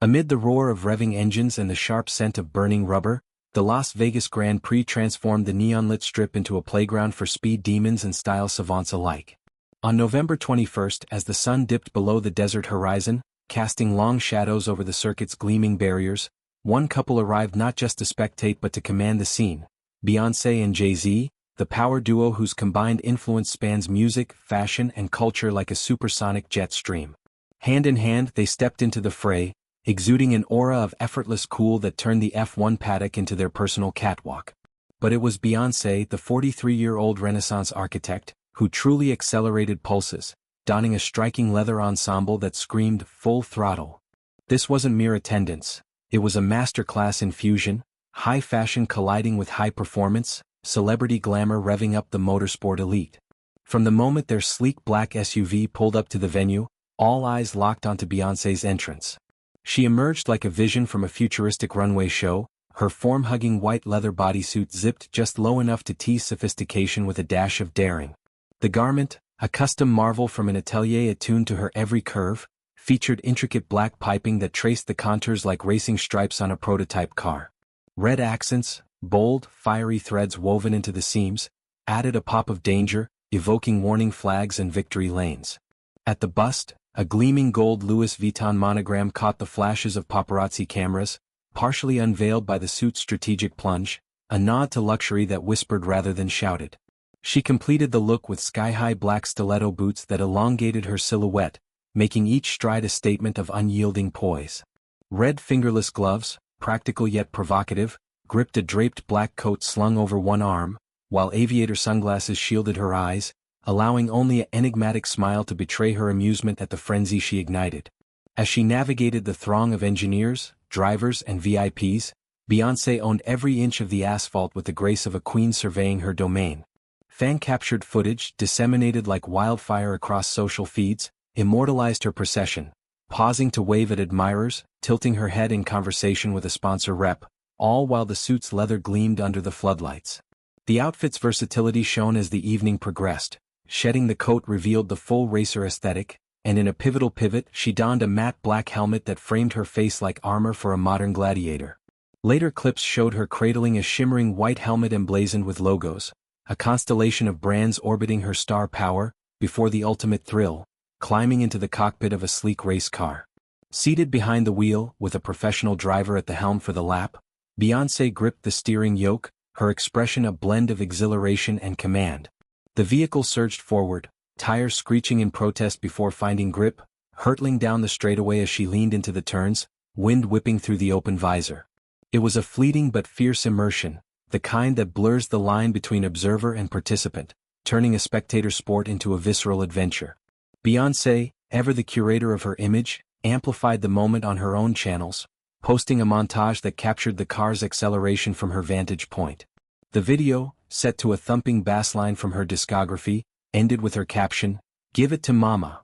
Amid the roar of revving engines and the sharp scent of burning rubber, the Las Vegas Grand Prix transformed the neon-lit strip into a playground for speed demons and style savants alike. On November 21st, as the sun dipped below the desert horizon, casting long shadows over the circuit's gleaming barriers, one couple arrived not just to spectate but to command the scene: Beyonce and Jay-Z, the power duo whose combined influence spans music, fashion, and culture like a supersonic jet stream. Hand in hand, they stepped into the fray, exuding an aura of effortless cool that turned the F1 paddock into their personal catwalk. But it was Beyonce, the 43-year-old Renaissance architect, who truly accelerated pulses, donning a striking leather ensemble that screamed full throttle. This wasn't mere attendance, it was a masterclass in fusion, high fashion colliding with high performance, celebrity glamour revving up the motorsport elite. From the moment their sleek black SUV pulled up to the venue, all eyes locked onto Beyonce's entrance. She emerged like a vision from a futuristic runway show, her form-hugging white leather bodysuit zipped just low enough to tease sophistication with a dash of daring. The garment, a custom marvel from an atelier attuned to her every curve, featured intricate black piping that traced the contours like racing stripes on a prototype car. Red accents, bold, fiery threads woven into the seams, added a pop of danger, evoking warning flags and victory lanes. At the bust, a gleaming gold Louis Vuitton monogram caught the flashes of paparazzi cameras, partially unveiled by the suit's strategic plunge, a nod to luxury that whispered rather than shouted. She completed the look with sky-high black stiletto boots that elongated her silhouette, making each stride a statement of unyielding poise. Red fingerless gloves, practical yet provocative, gripped a draped black coat slung over one arm, while aviator sunglasses shielded her eyes, allowing only an enigmatic smile to betray her amusement at the frenzy she ignited. As she navigated the throng of engineers, drivers, and VIPs, Beyonce owned every inch of the asphalt with the grace of a queen surveying her domain. Fan-captured footage, disseminated like wildfire across social feeds, immortalized her procession, pausing to wave at admirers, tilting her head in conversation with a sponsor rep, all while the suit's leather gleamed under the floodlights. The outfit's versatility shone as the evening progressed. Shedding the coat revealed the full racer aesthetic, and in a pivotal pivot she donned a matte black helmet that framed her face like armor for a modern gladiator. Later clips showed her cradling a shimmering white helmet emblazoned with logos, a constellation of brands orbiting her star power, before the ultimate thrill, climbing into the cockpit of a sleek race car. Seated behind the wheel, with a professional driver at the helm for the lap, Beyonce gripped the steering yoke, her expression a blend of exhilaration and command. The vehicle surged forward, tires screeching in protest before finding grip, hurtling down the straightaway as she leaned into the turns, wind whipping through the open visor. It was a fleeting but fierce immersion, the kind that blurs the line between observer and participant, turning a spectator sport into a visceral adventure. Beyonce, ever the curator of her image, amplified the moment on her own channels, posting a montage that captured the car's acceleration from her vantage point. The video, set to a thumping bassline from her discography, ended with her caption, "Give it to Mama."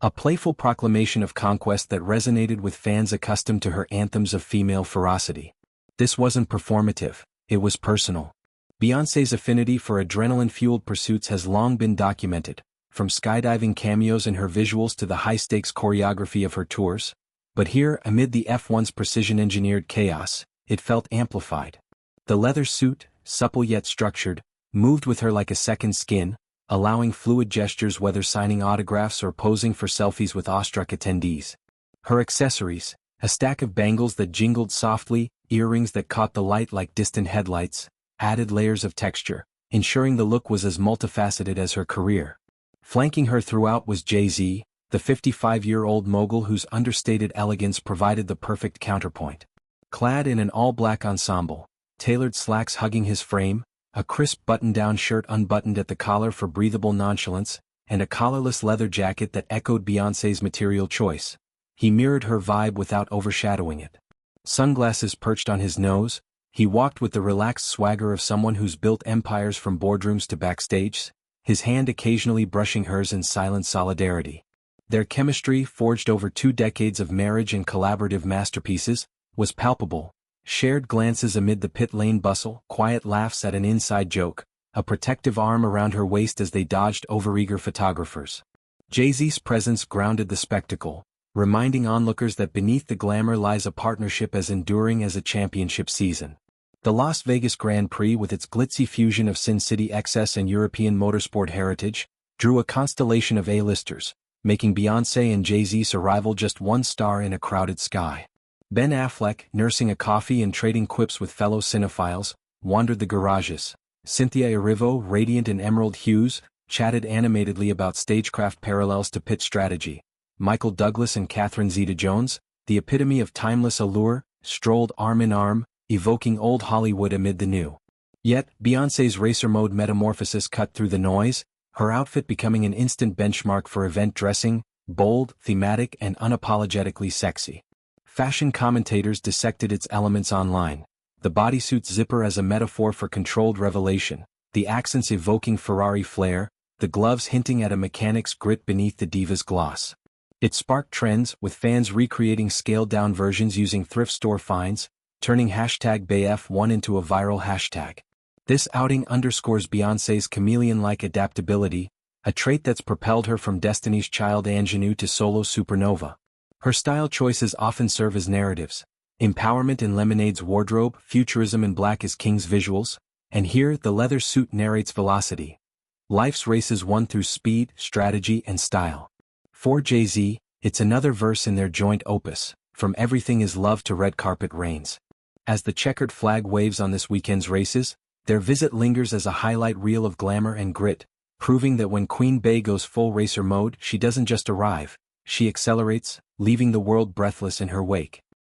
A playful proclamation of conquest that resonated with fans accustomed to her anthems of female ferocity. This wasn't performative, it was personal. Beyoncé's affinity for adrenaline-fueled pursuits has long been documented, from skydiving cameos in her visuals to the high-stakes choreography of her tours. But here, amid the F1's precision-engineered chaos, it felt amplified. The leather suit, supple yet structured, moved with her like a second skin, allowing fluid gestures whether signing autographs or posing for selfies with awestruck attendees. Her accessories, a stack of bangles that jingled softly, earrings that caught the light like distant headlights, added layers of texture, ensuring the look was as multifaceted as her career. Flanking her throughout was Jay-Z, the 55-year-old mogul whose understated elegance provided the perfect counterpoint. Clad in an all-black ensemble, tailored slacks hugging his frame, a crisp button-down shirt unbuttoned at the collar for breathable nonchalance, and a collarless leather jacket that echoed Beyoncé's material choice, he mirrored her vibe without overshadowing it. Sunglasses perched on his nose, he walked with the relaxed swagger of someone who's built empires from boardrooms to backstage, his hand occasionally brushing hers in silent solidarity. Their chemistry, forged over 2 decades of marriage and collaborative masterpieces, was palpable. Shared glances amid the pit lane bustle, quiet laughs at an inside joke, a protective arm around her waist as they dodged overeager photographers. Jay-Z's presence grounded the spectacle, reminding onlookers that beneath the glamour lies a partnership as enduring as a championship season. The Las Vegas Grand Prix, with its glitzy fusion of Sin City excess and European motorsport heritage, drew a constellation of A-listers, making Beyonce and Jay-Z's arrival just one star in a crowded sky. Ben Affleck, nursing a coffee and trading quips with fellow cinephiles, wandered the garages. Cynthia Erivo, radiant in emerald hues, chatted animatedly about stagecraft parallels to pit strategy. Michael Douglas and Catherine Zeta-Jones, the epitome of timeless allure, strolled arm in arm, evoking old Hollywood amid the new. Yet, Beyoncé's racer mode metamorphosis cut through the noise, her outfit becoming an instant benchmark for event dressing, bold, thematic, and unapologetically sexy. Fashion commentators dissected its elements online. The bodysuit's zipper as a metaphor for controlled revelation, the accents evoking Ferrari flair, the gloves hinting at a mechanic's grit beneath the diva's gloss. It sparked trends, with fans recreating scaled-down versions using thrift store finds, turning #BayF1 into a viral hashtag. This outing underscores Beyoncé's chameleon-like adaptability, a trait that's propelled her from Destiny's Child ingenue to solo supernova. Her style choices often serve as narratives. Empowerment in Lemonade's wardrobe, futurism in Black is King's visuals, and here the leather suit narrates velocity. Life's races won through speed, strategy, and style. For Jay-Z, it's another verse in their joint opus, from everything is love to red carpet reigns. As the checkered flag waves on this weekend's races, their visit lingers as a highlight reel of glamour and grit, proving that when Queen Bey goes full racer mode, she doesn't just arrive, she accelerates, leaving the world breathless in her wake.